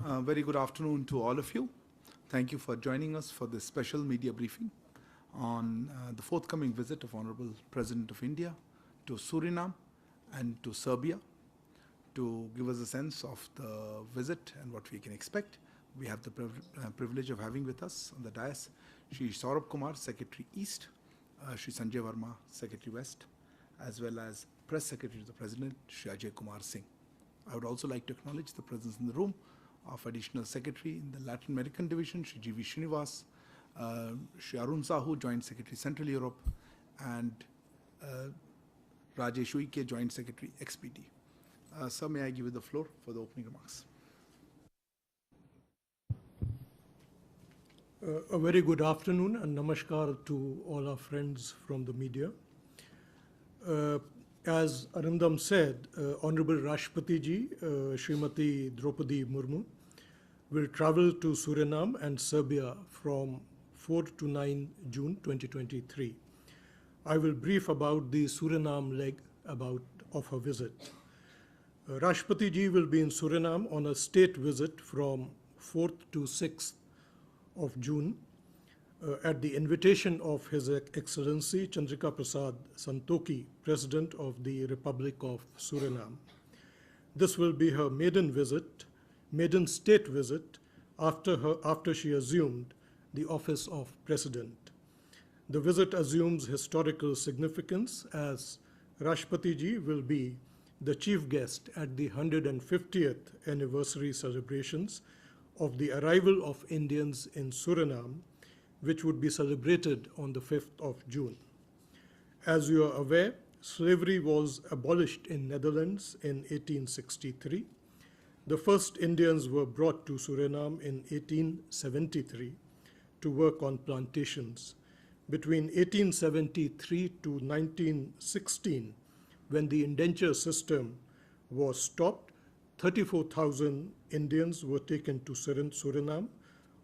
Very good afternoon to all of you. Thank you for joining us for this special media briefing on the forthcoming visit of Honorable President of India to Suriname and to Serbia. To give us a sense of the visit and what we can expect, we have the privilege of having with us on the dais Shri Saurabh Kumar, Secretary East, Shri Sanjay Verma, Secretary West, as well as Press Secretary to the President, Shri Ajay Kumar Singh. I would also like to acknowledge the presence in the room of Additional Secretary in the Latin American Division, Shri G.V. Srinivas, Shri Arun Sahu, Joint Secretary Central Europe, and Rajesh Uike, Joint Secretary XPD. Sir, may I give you the floor for the opening remarks? A very good afternoon and namaskar to all our friends from the media. As Arindam said, Honorable Rashtrapati Ji, Srimati Draupadi Murmu, will travel to Suriname and Serbia from 4 to 9 June 2023. I will brief about the Suriname leg of her visit. Rashtrapati Ji will be in Suriname on a state visit from 4th to 6th of June at the invitation of His Excellency Chandrika Prasad Santokhi, President of the Republic of Suriname. This will be her maiden state visit after she assumed the office of President. The visit assumes historical significance as Rashtrapati Ji will be the chief guest at the 150th anniversary celebrations of the arrival of Indians in Suriname, which would be celebrated on the 5th of June. As you are aware, slavery was abolished in Netherlands in 1863. The first Indians were brought to Suriname in 1873 to work on plantations. Between 1873 to 1916, when the indenture system was stopped, 34,000 Indians were taken to Suriname,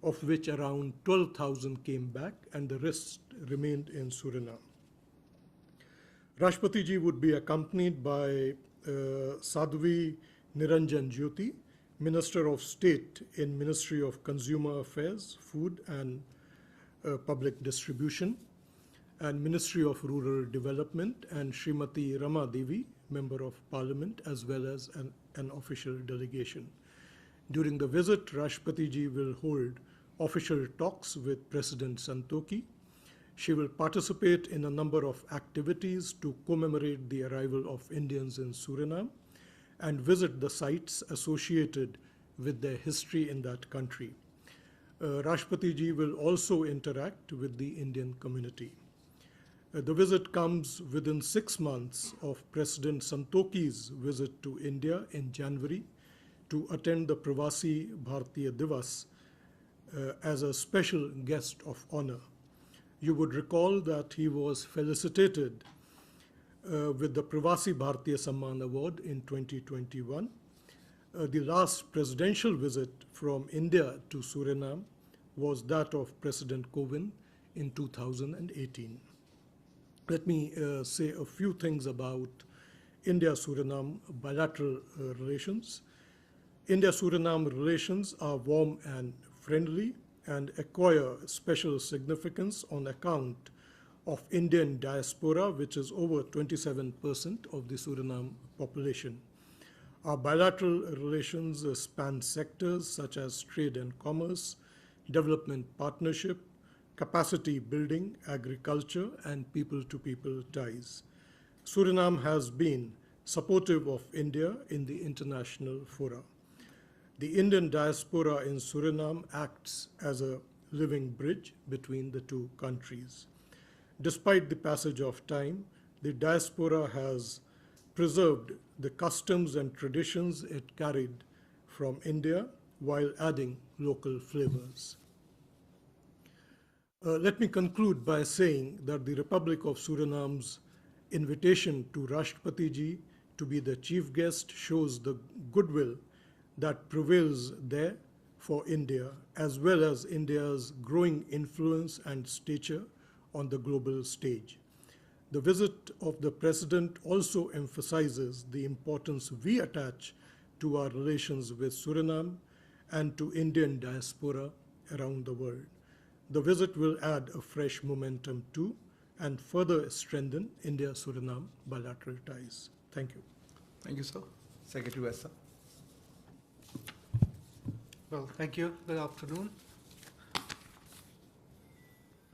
of which around 12,000 came back and the rest remained in Suriname. Rashtrapati Ji would be accompanied by Sadhvi Niranjan Jyoti, Minister of State in Ministry of Consumer Affairs, Food and Public Distribution, and Ministry of Rural Development, and Srimati Rama Devi, Member of Parliament, as well as an official delegation. During the visit, Rashtrapati Ji will hold official talks with President Santokhi. She will participate in a number of activities to commemorate the arrival of Indians in Suriname and visit the sites associated with their history in that country. Rashtrapati Ji will also interact with the Indian community. The visit comes within 6 months of President Santokhi's visit to India in January to attend the Pravasi Bharatiya Divas as a special guest of honor. You would recall that he was felicitated with the Pravasi Bharatiya Samman Award in 2021. The last presidential visit from India to Suriname was that of President Kovind in 2018. Let me say a few things about India-Suriname bilateral relations. India-Suriname relations are warm and friendly and acquire special significance on account of Indian diaspora, which is over 27% of the Suriname population. Our bilateral relations span sectors such as trade and commerce, development partnership, capacity building, agriculture, and people-to-people ties. Suriname has been supportive of India in the international fora. The Indian diaspora in Suriname acts as a living bridge between the two countries. Despite the passage of time, the diaspora has preserved the customs and traditions it carried from India while adding local flavors. Let me conclude by saying that the Republic of Suriname's invitation to Rashtrapati Ji to be the chief guest shows the goodwill that prevails there for India, as well as India's growing influence and stature on the global stage. The visit of the President also emphasizes the importance we attach to our relations with Suriname and to Indian diaspora around the world. The visit will add a fresh momentum to and further strengthen India-Suriname bilateral ties. Thank you. Thank you, sir. Secretary Vesta. Well, thank you. Good afternoon.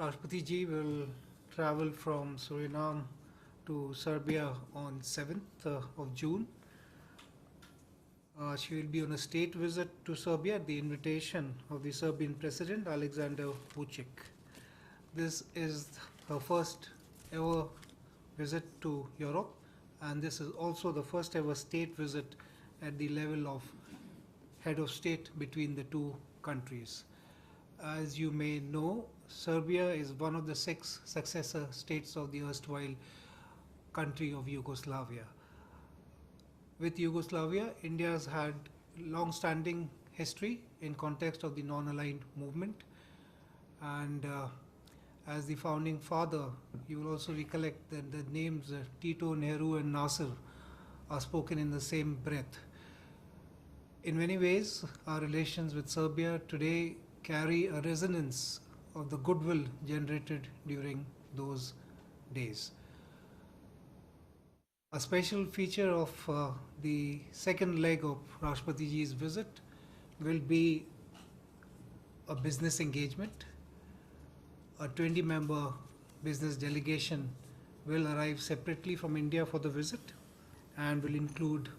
Rashtrapati ji will travel from Suriname to Serbia on 7th of June. She will be on a state visit to Serbia at the invitation of the Serbian President Alexander Vučić. This is her first ever visit to Europe, and this is also the first ever state visit at the level of head of state between the two countries. As you may know, Serbia is one of the 6 successor states of the erstwhile country of Yugoslavia. With Yugoslavia, India has had long-standing history in context of the non-aligned movement, and as the founding father, you will also recollect that the names Tito, Nehru and Nasser are spoken in the same breath. In many ways, our relations with Serbia today carry a resonance of the goodwill generated during those days. A special feature of the second leg of Rashtrapati ji's visit will be a business engagement. A 20-member business delegation will arrive separately from India for the visit and will include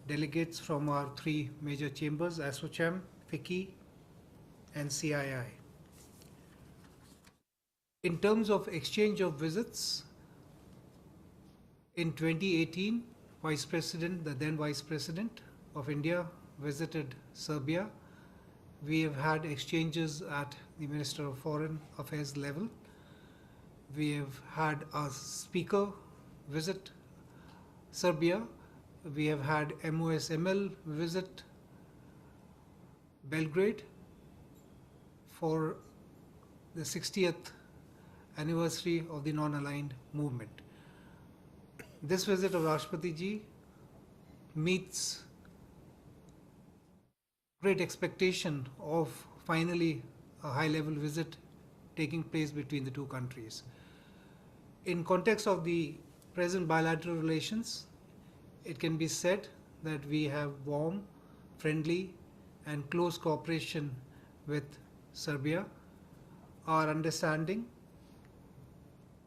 delegates from our 3 major chambers, ASSOCHAM, FICCI and CII. In terms of exchange of visits, in 2018, the then Vice President of India visited Serbia. We have had exchanges at the Minister of Foreign Affairs level. We have had a speaker visit Serbia. We have had MOSML visit Belgrade for the 60th anniversary of the non-aligned movement. This visit of Rashtrapati ji meets great expectation of finally a high-level visit taking place between the two countries. In context of the present bilateral relations, it can be said that we have warm, friendly and close cooperation with Serbia. Our understanding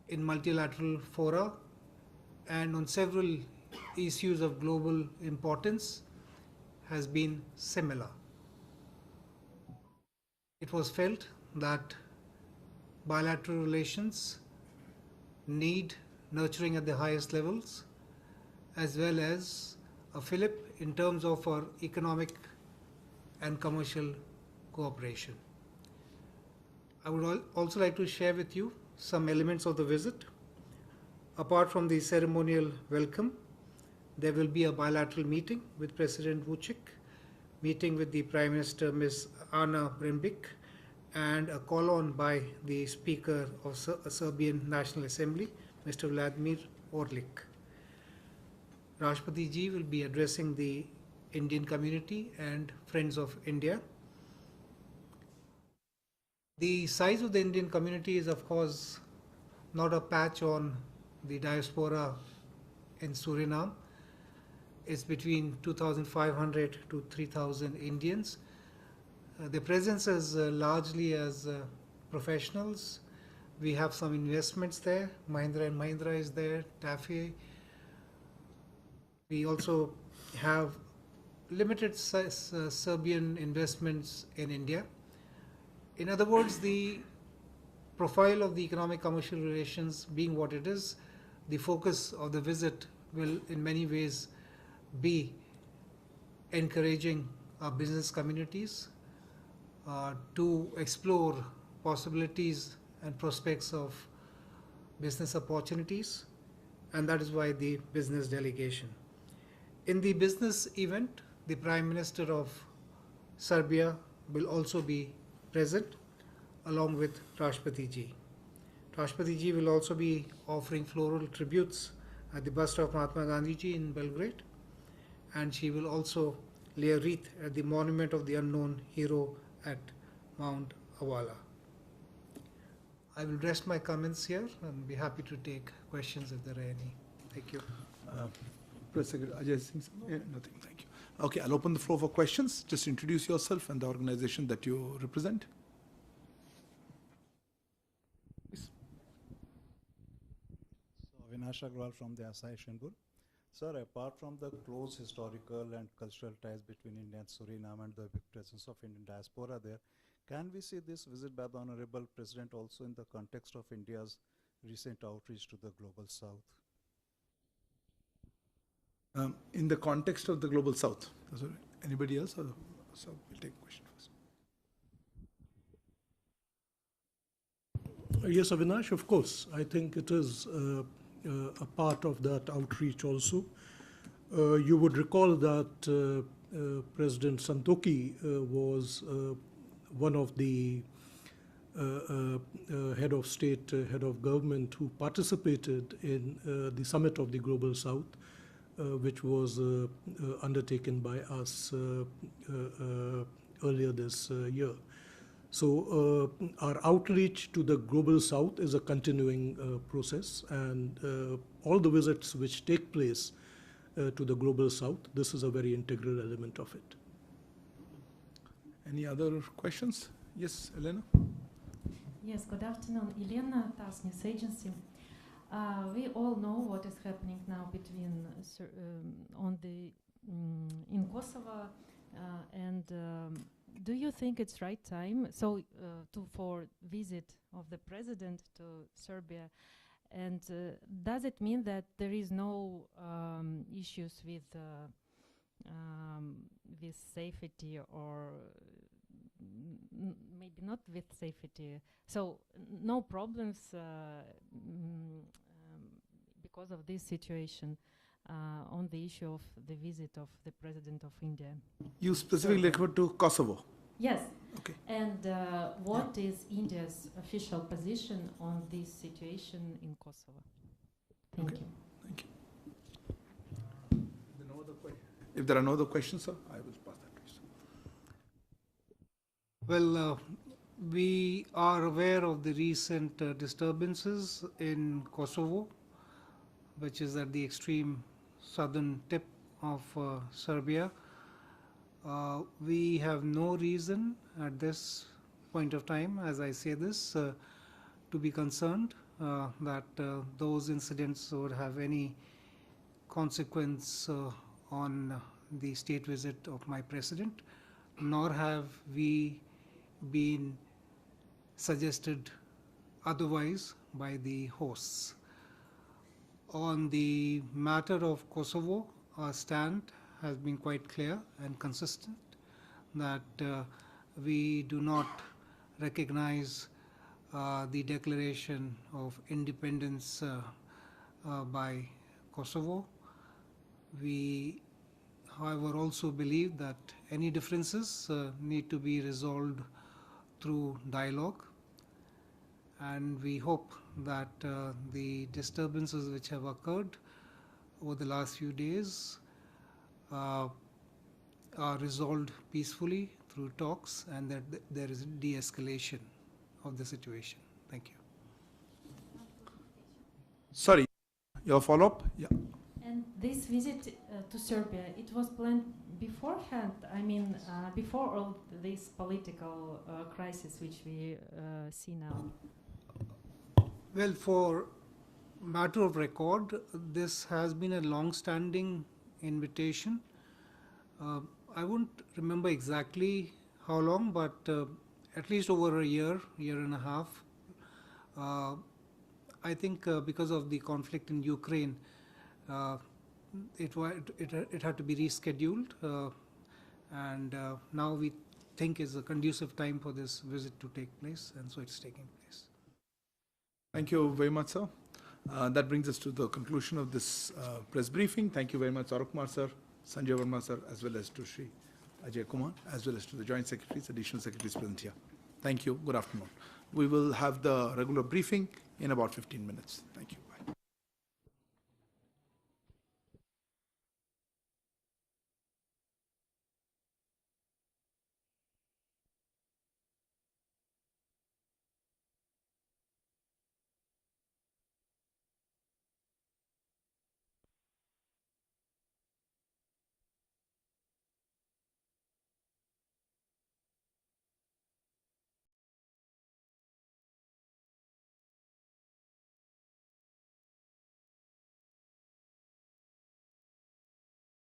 in multilateral fora and on several issues of global importance has been similar. It was felt that bilateral relations need nurturing at the highest levels, as well as a fillip in terms of our economic and commercial cooperation. I would also like to share with you some elements of the visit. Apart from the ceremonial welcome, there will be a bilateral meeting with President Vučić, meeting with the Prime Minister Ms. Ana Brnabić, and a call-on by the Speaker of Serbian National Assembly, Mr. Vladimir Orlic. Rashtrapati ji will be addressing the Indian community and Friends of India. The size of the Indian community is, of course, not a patch on the diaspora in Suriname. It's between 2,500 to 3,000 Indians. The presence is largely as professionals. We have some investments there. Mahindra & Mahindra is there, TAFE. We also have limited size, Serbian investments in India. In other words, the profile of the economic commercial relations being what it is, the focus of the visit will in many ways be encouraging our business communities to explore possibilities and prospects of business opportunities, and that is why the business delegation. In the business event, the Prime Minister of Serbia will also be present along with Rashtrapati ji. Rashtrapati ji will also be offering floral tributes at the bust of Mahatma Gandhi ji in Belgrade, and she will also lay a wreath at the monument of the unknown hero at Mount Awala. I will rest my comments here and be happy to take questions if there are any. Thank you. Press Secretary Ajay Singh, nothing, thank you. Okay, I'll open the floor for questions. Just introduce yourself and the organization that you represent. Please. So, Avinash Agrawal from the Asai Shinbul. Sir, apart from the close historical and cultural ties between India and Suriname and the big presence of Indian diaspora there, can we see this visit by the Honorable President also in the context of India's recent outreach to the Global South? In the context of the Global South. Anybody else? So we'll take a question first. Yes, Avinash, of course. I think it is a part of that outreach also. You would recall that President Santoki was one of the head of state, head of government who participated in the summit of the Global South, which was undertaken by us earlier this year. So our outreach to the Global South is a continuing process, and all the visits which take place to the Global South, this is a very integral element of it. Any other questions? Yes, Elena? Yes, good afternoon. Elena, TASS News Agency. We all know what is happening now between in Kosovo, and do you think it's right time for visit of the president to Serbia? And does it mean that there is no issues with safety, or maybe not with safety? So no problems because of this situation on the issue of the visit of the President of India. You specifically refer to Kosovo? Yes. Okay. And what is India's official position on this situation in Kosovo? Thank you. Thank you. If there are no other questions, sir, I will pass that to you. Well, we are aware of the recent disturbances in Kosovo, which is at the extreme southern tip of Serbia. We have no reason at this point of time, as I say this, to be concerned that those incidents would have any consequence on the state visit of my president, nor have we been suggested otherwise by the hosts. On the matter of Kosovo, our stand has been quite clear and consistent that we do not recognize the declaration of independence by Kosovo. We, however, also believe that any differences need to be resolved through dialogue, and we hope that the disturbances which have occurred over the last few days are resolved peacefully through talks, and that there is de-escalation of the situation. Thank you. Sorry, your follow-up? Yeah. And this visit to Serbia, it was planned beforehand? I mean, before all this political crisis which we see now? Well, for matter of record, this has been a long-standing invitation. I won't remember exactly how long, but at least over a year and a half. I think because of the conflict in Ukraine, it had to be rescheduled, and now we think is a conducive time for this visit to take place, and so it's taking place. Thank you very much, sir. That brings us to the conclusion of this press briefing. Thank you very much, Aruk Kumar sir, Sanjay Verma sir, as well as to Shri Ajay Kumar, as well as to the Joint Secretaries, Additional Secretaries present here. Thank you. Good afternoon. We will have the regular briefing in about 15 minutes. Thank you.